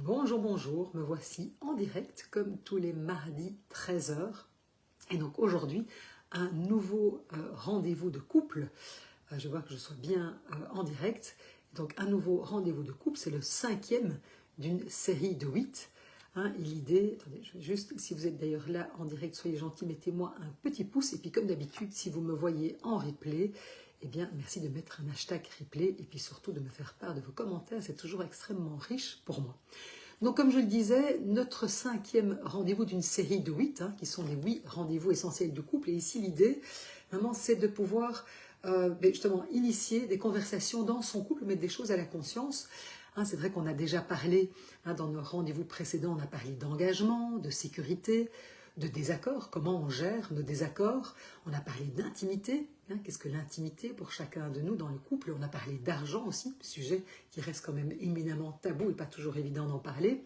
Bonjour, bonjour, me voici en direct comme tous les mardis 13 heures. Et donc aujourd'hui, un nouveau rendez-vous de couple. Je vois que je sois bien en direct. Donc un nouveau rendez-vous de couple, c'est le 5e d'une série de 8. Et l'idée, attendez, je vais juste, si vous êtes d'ailleurs là en direct, soyez gentils, mettez-moi un petit pouce. Et puis comme d'habitude, si vous me voyez en replay, eh bien merci de mettre un hashtag replay et puis surtout de me faire part de vos commentaires. C'est toujours extrêmement riche pour moi. Donc comme je le disais, notre 5e rendez-vous d'une série de 8, qui sont les 8 rendez-vous essentiels du couple. Et ici l'idée, vraiment, c'est de pouvoir justement initier des conversations dans son couple, mettre des choses à la conscience. C'est vrai qu'on a déjà parlé, dans nos rendez-vous précédents, on a parlé d'engagement, de sécurité, de désaccords, comment on gère nos désaccords. On a parlé d'intimité, qu'est-ce que l'intimité pour chacun de nous dans le couple. On a parlé d'argent aussi, sujet qui reste quand même éminemment tabou et pas toujours évident d'en parler.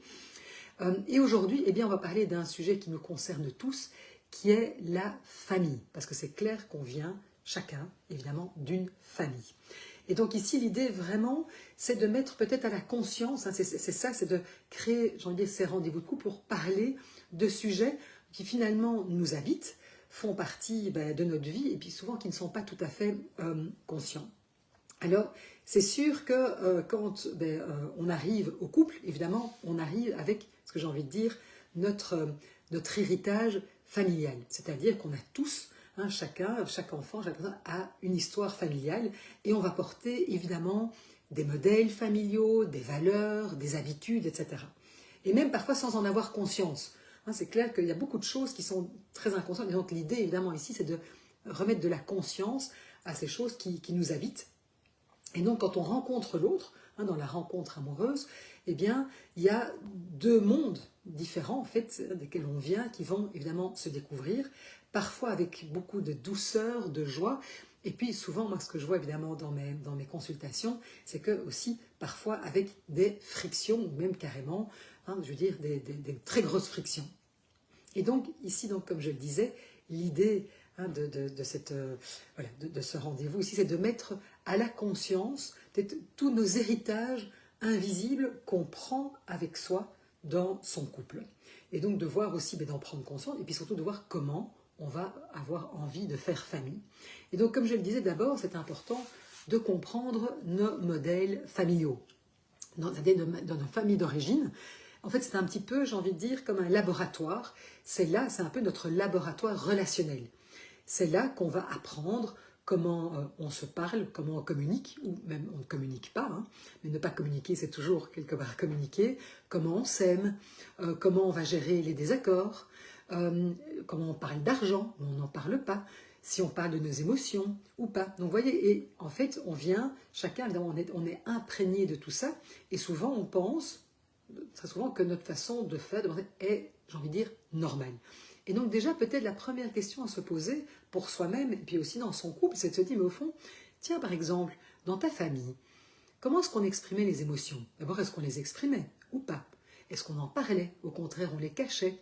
Et aujourd'hui, on va parler d'un sujet qui nous concerne tous, qui est la famille. Parce que c'est clair qu'on vient chacun, évidemment, d'une famille. Et donc ici, l'idée vraiment, c'est de mettre peut-être à la conscience, c'est ça, c'est de créer, j'ai envie de dire, ces rendez-vous de couple pour parler de sujets qui finalement nous habitent, font partie de notre vie et puis souvent qui ne sont pas tout à fait conscients. Alors, c'est sûr que quand on arrive au couple, évidemment, on arrive avec, ce que j'ai envie de dire, notre héritage familial. C'est-à-dire qu'on a tous, chaque enfant, chaque personne a une histoire familiale et on va porter évidemment des modèles familiaux, des valeurs, des habitudes, etc. Et même parfois sans en avoir conscience. C'est clair qu'il y a beaucoup de choses qui sont très inconscientes. Et donc l'idée, évidemment, ici, c'est de remettre de la conscience à ces choses qui nous habitent. Et donc, quand on rencontre l'autre, dans la rencontre amoureuse, il y a deux mondes différents, en fait, desquels on vient, qui vont évidemment se découvrir, parfois avec beaucoup de douceur, de joie. Et puis, souvent, moi, ce que je vois évidemment dans mes consultations, c'est que aussi, parfois, avec des frictions, ou même carrément, je veux dire, des très grosses frictions. Et donc, ici, comme je le disais, l'idée de ce rendez-vous ici, c'est de mettre à la conscience tous nos héritages invisibles qu'on prend avec soi dans son couple. Et donc de voir aussi, d'en prendre conscience, et puis surtout de voir comment on va avoir envie de faire famille. Et donc, comme je le disais d'abord, c'est important de comprendre nos modèles familiaux. Dans nos familles d'origine, en fait, c'est un petit peu, j'ai envie de dire, comme un laboratoire. C'est un peu notre laboratoire relationnel. C'est là qu'on va apprendre comment on se parle, comment on communique, ou même on ne communique pas, mais ne pas communiquer, c'est toujours quelque part communiquer, comment on s'aime, comment on va gérer les désaccords, comment on parle d'argent, ou on n'en parle pas, si on parle de nos émotions ou pas. Donc vous voyez, et en fait, on vient, chacun, évidemment, on est imprégné de tout ça, et souvent on pense, très souvent, que notre façon de faire est, j'ai envie de dire, normale. Et donc déjà, peut-être la première question à se poser pour soi-même, et puis aussi dans son couple, c'est de se dire, mais au fond, tiens, par exemple, dans ta famille, comment est-ce qu'on exprimait les émotions? D'abord, est-ce qu'on les exprimait ou pas? Est-ce qu'on en parlait? Au contraire, on les cachait?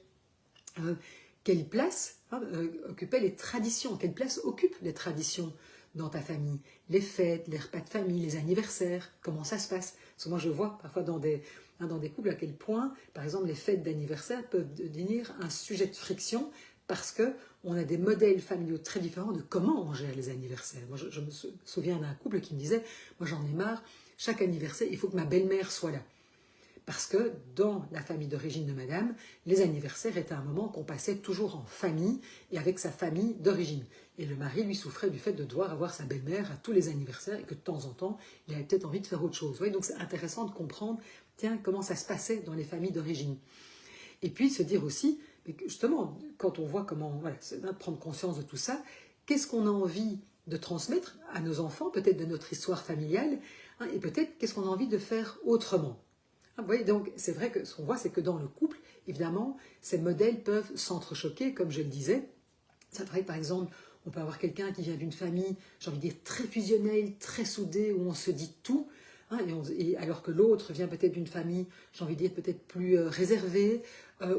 Quelle place occupaient les traditions? Quelle place occupent les traditions dans ta famille? Les fêtes, les repas de famille, les anniversaires, comment ça se passe? Parce que moi, je vois parfois dans des couples à quel point, par exemple, les fêtes d'anniversaire peuvent devenir un sujet de friction parce qu'on a des modèles familiaux très différents de comment on gère les anniversaires. Moi, je me souviens d'un couple qui me disait, moi j'en ai marre, chaque anniversaire, il faut que ma belle-mère soit là. Parce que dans la famille d'origine de madame, les anniversaires étaient un moment qu'on passait toujours en famille et avec sa famille d'origine. Et le mari, lui, souffrait du fait de devoir avoir sa belle-mère à tous les anniversaires et que de temps en temps, il avait peut-être envie de faire autre chose. Ouais, donc c'est intéressant de comprendre, comment ça se passait dans les familles d'origine. Et puis se dire aussi, justement, quand on voit comment, prendre conscience de tout ça, qu'est-ce qu'on a envie de transmettre à nos enfants, peut-être de notre histoire familiale, et peut-être qu'est-ce qu'on a envie de faire autrement. Vous voyez, donc c'est vrai que ce qu'on voit, c'est que dans le couple, évidemment, ces modèles peuvent s'entrechoquer, comme je le disais. C'est vrai que par exemple, on peut avoir quelqu'un qui vient d'une famille, j'ai envie de dire, très fusionnelle, très soudée, où on se dit tout, alors que l'autre vient peut-être d'une famille, j'ai envie de dire, peut-être plus réservée,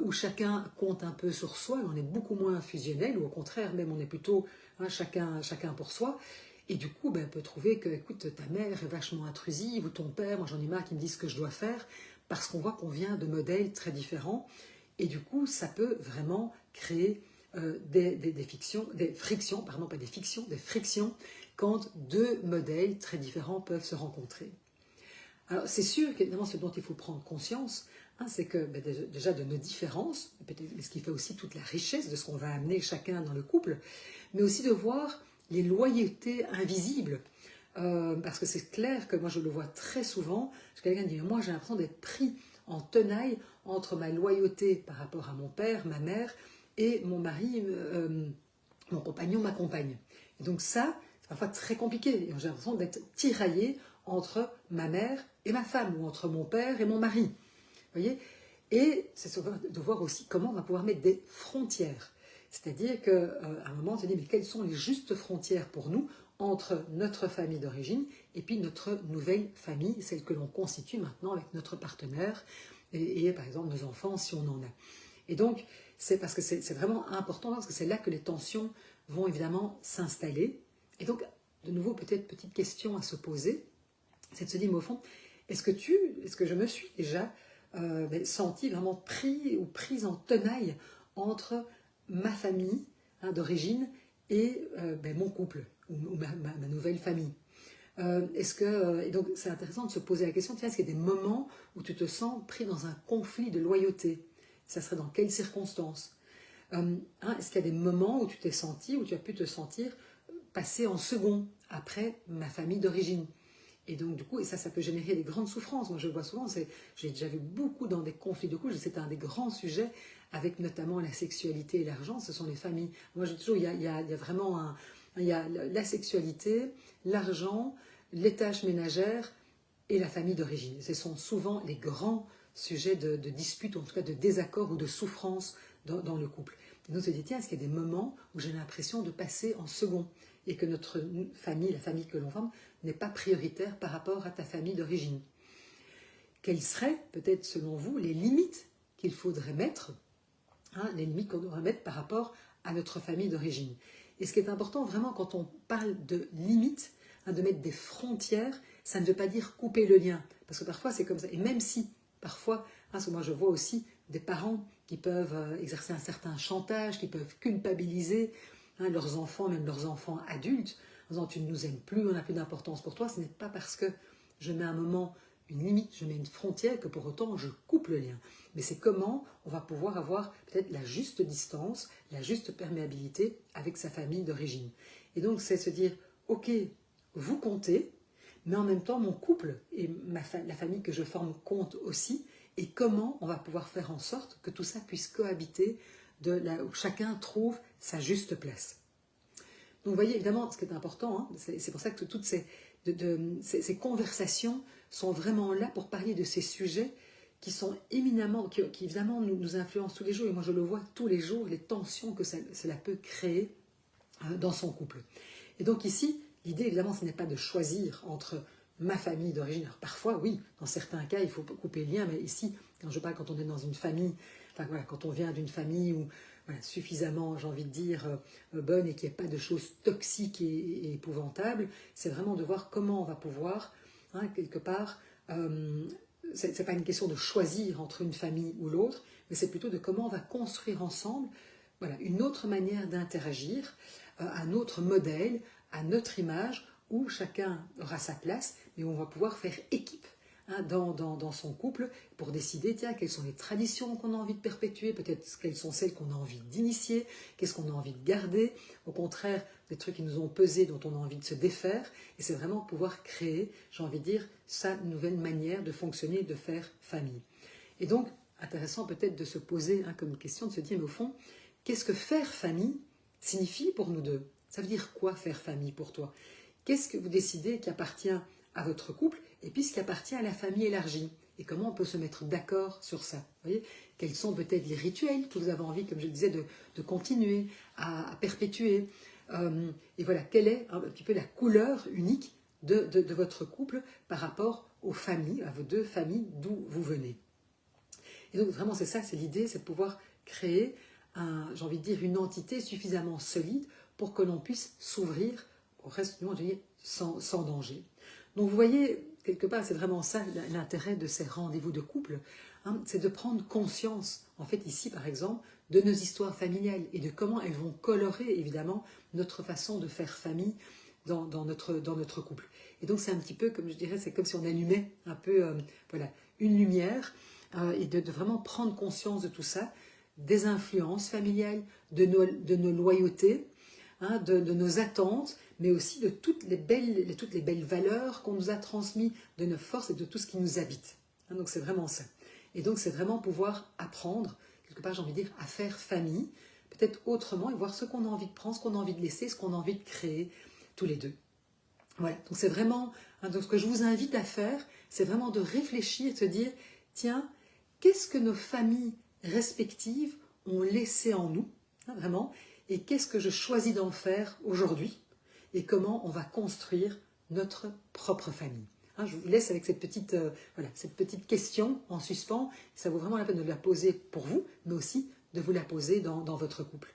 où chacun compte un peu sur soi, et on est beaucoup moins fusionnel, ou au contraire, même on est plutôt chacun pour soi. Et du coup, on peut trouver que, écoute, ta mère est vachement intrusive, ou ton père, moi j'en ai marre qui me disent ce que je dois faire. parce qu'on voit qu'on vient de modèles très différents. Et du coup, ça peut vraiment créer des frictions, pardon, pas des fictions, des frictions, quand deux modèles très différents peuvent se rencontrer. Alors, c'est sûr qu'évidemment, ce dont il faut prendre conscience, c'est que déjà de nos différences, ce qui fait aussi toute la richesse de ce qu'on va amener chacun dans le couple, mais aussi de voir les loyautés invisibles. Parce que c'est clair que moi je le vois très souvent, quelqu'un dit, moi j'ai l'impression d'être pris en tenaille entre ma loyauté par rapport à mon père, ma mère, et mon mari, mon compagnon, ma compagne. Et donc ça, c'est parfois très compliqué. J'ai l'impression d'être tiraillée entre ma mère et ma femme, ou entre mon père et mon mari. Vous voyez? Et c'est de voir aussi comment on va pouvoir mettre des frontières. C'est-à-dire qu'à un moment, on se dit, mais quelles sont les justes frontières pour nous entre notre famille d'origine et puis notre nouvelle famille, celle que l'on constitue maintenant avec notre partenaire et par exemple nos enfants si on en a. Et donc, c'est parce que c'est vraiment important, parce que c'est là que les tensions vont évidemment s'installer. Et donc, de nouveau, peut-être petite question à se poser, c'est de se dire, mais au fond, est-ce que je me suis déjà senti vraiment pris ou prise en tenaille entre ma famille d'origine et mon couple ou ma nouvelle famille. Et donc c'est intéressant de se poser la question, tiens, est-ce qu'il y a des moments où tu te sens pris dans un conflit de loyauté? Ça serait dans quelles circonstances? Est-ce qu'il y a des moments où tu t'es senti, où tu as pu te sentir passer en second après ma famille d'origine? Et donc, du coup, et ça peut générer des grandes souffrances. Moi, je le vois souvent, j'ai déjà vu beaucoup dans des conflits de couple, c'est un des grands sujets, avec notamment la sexualité et l'argent, ce sont les familles. Moi, je dis toujours, il y a vraiment il y a la sexualité, l'argent, les tâches ménagères et la famille d'origine. Ce sont souvent les grands sujets de dispute, ou en tout cas de désaccord ou de souffrance dans le couple. Et donc, on se dit, tiens, est-ce qu'il y a des moments où j'ai l'impression de passer en second et que notre famille, la famille que l'on forme, n'est pas prioritaire par rapport à ta famille d'origine? Quelles seraient, peut-être selon vous, les limites qu'il faudrait mettre, les limites qu'on devrait mettre par rapport à notre famille d'origine? Et ce qui est important vraiment quand on parle de limites, de mettre des frontières, ça ne veut pas dire couper le lien, parce que parfois c'est comme ça. Et même si parfois, parce que moi je vois aussi des parents qui peuvent exercer un certain chantage, qui peuvent culpabiliser leurs enfants, même leurs enfants adultes, en disant tu ne nous aimes plus, on n'a plus d'importance pour toi. Ce n'est pas parce que je mets un moment, une limite, je mets une frontière que pour autant je coupe le lien. Mais c'est comment on va pouvoir avoir peut-être la juste distance, la juste perméabilité avec sa famille d'origine. Et donc c'est se dire, ok, vous comptez, mais en même temps mon couple et la famille que je forme compte aussi, et comment on va pouvoir faire en sorte que tout ça puisse cohabiter où chacun trouve sa juste place. Donc vous voyez, évidemment, ce qui est important, c'est pour ça que toutes ces conversations sont vraiment là pour parler de ces sujets qui sont éminemment, qui évidemment nous influencent tous les jours, et moi je le vois tous les jours, les tensions que cela peut créer dans son couple. Et donc ici, l'idée évidemment, ce n'est pas de choisir entre ma famille d'origine. Alors parfois, oui, dans certains cas, il faut couper le lien, mais ici, quand on est dans une famille, quand on vient d'une famille où suffisamment, j'ai envie de dire, bonne et qu'il n'y ait pas de choses toxiques et épouvantables, c'est vraiment de voir comment on va pouvoir, quelque part, c'est pas une question de choisir entre une famille ou l'autre, mais c'est plutôt de comment on va construire ensemble une autre manière d'interagir, un autre modèle, à notre image, où chacun aura sa place, mais où on va pouvoir faire équipe dans son couple pour décider, tiens, quelles sont les traditions qu'on a envie de perpétuer, peut-être quelles sont celles qu'on a envie d'initier, qu'est-ce qu'on a envie de garder, au contraire, des trucs qui nous ont pesé, dont on a envie de se défaire, et c'est vraiment pouvoir créer, j'ai envie de dire, sa nouvelle manière de fonctionner, de faire famille. Et donc, intéressant peut-être de se poser comme question, de se dire, mais au fond, qu'est-ce que faire famille signifie pour nous deux? Ça veut dire quoi faire famille pour toi? Qu'est-ce que vous décidez qui appartient à votre couple et puis ce qui appartient à la famille élargie? Et comment on peut se mettre d'accord sur ça? Vous voyez, quels sont peut-être les rituels que vous avez envie, comme je le disais, de continuer à perpétuer? Et voilà, quelle est un petit peu la couleur unique de votre couple par rapport aux familles, à vos deux familles d'où vous venez? Et donc vraiment c'est ça, c'est l'idée, c'est de pouvoir créer, j'ai envie de dire, une entité suffisamment solide pour que l'on puisse s'ouvrir au reste du monde, sans danger. Donc vous voyez, quelque part, c'est vraiment ça l'intérêt de ces rendez-vous de couple, hein, c'est de prendre conscience, en fait ici par exemple, de nos histoires familiales et de comment elles vont colorer évidemment notre façon de faire famille dans notre couple. Et donc c'est un petit peu, comme je dirais, c'est comme si on allumait un peu voilà, une lumière et de vraiment prendre conscience de tout ça, des influences familiales, de nos loyautés, hein, de nos attentes, mais aussi de toutes les belles valeurs qu'on nous a transmises, de nos forces et de tout ce qui nous habite. Hein, donc c'est vraiment ça. Et donc c'est vraiment pouvoir apprendre, quelque part j'ai envie de dire, à faire famille, peut-être autrement, et voir ce qu'on a envie de prendre, ce qu'on a envie de laisser, ce qu'on a envie de créer tous les deux. Voilà, donc c'est vraiment, hein, donc ce que je vous invite à faire, c'est vraiment de réfléchir, de se dire, tiens, qu'est-ce que nos familles respectives ont laissé en nous, hein, vraiment, et qu'est-ce que je choisis d'en faire aujourd'hui, et comment on va construire notre propre famille. Hein, je vous laisse avec cette petite question en suspens. Ça vaut vraiment la peine de la poser pour vous, mais aussi de vous la poser dans votre couple.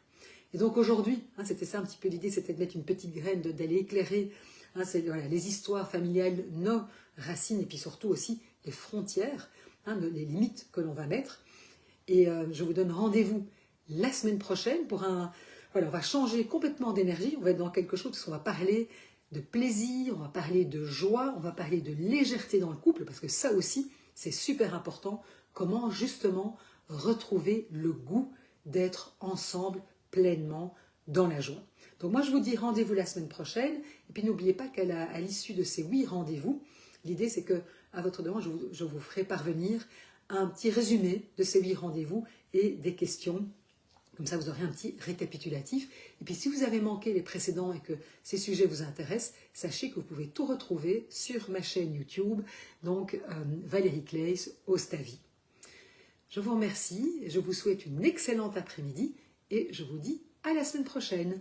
Et donc aujourd'hui, hein, c'était ça un petit peu l'idée, c'était de mettre une petite graine, d'aller éclairer hein, voilà, les histoires familiales, nos racines, et puis surtout aussi les frontières, hein, les limites que l'on va mettre. Et je vous donne rendez-vous la semaine prochaine pour un... Voilà, on va changer complètement d'énergie, on va être dans quelque chose, parce qu'on va parler de plaisir, on va parler de joie, on va parler de légèreté dans le couple, parce que ça aussi, c'est super important, comment justement retrouver le goût d'être ensemble pleinement dans la joie. Donc moi, je vous dis rendez-vous la semaine prochaine, et puis n'oubliez pas qu'à l'issue de ces 8 rendez-vous, l'idée c'est que à votre demande, je vous ferai parvenir un petit résumé de ces 8 rendez-vous et des questions. Comme ça, vous aurez un petit récapitulatif. Et puis, si vous avez manqué les précédents et que ces sujets vous intéressent, sachez que vous pouvez tout retrouver sur ma chaîne YouTube, donc Valérie Claes, Ose ta vie. Je vous remercie, je vous souhaite une excellente après-midi et je vous dis à la semaine prochaine.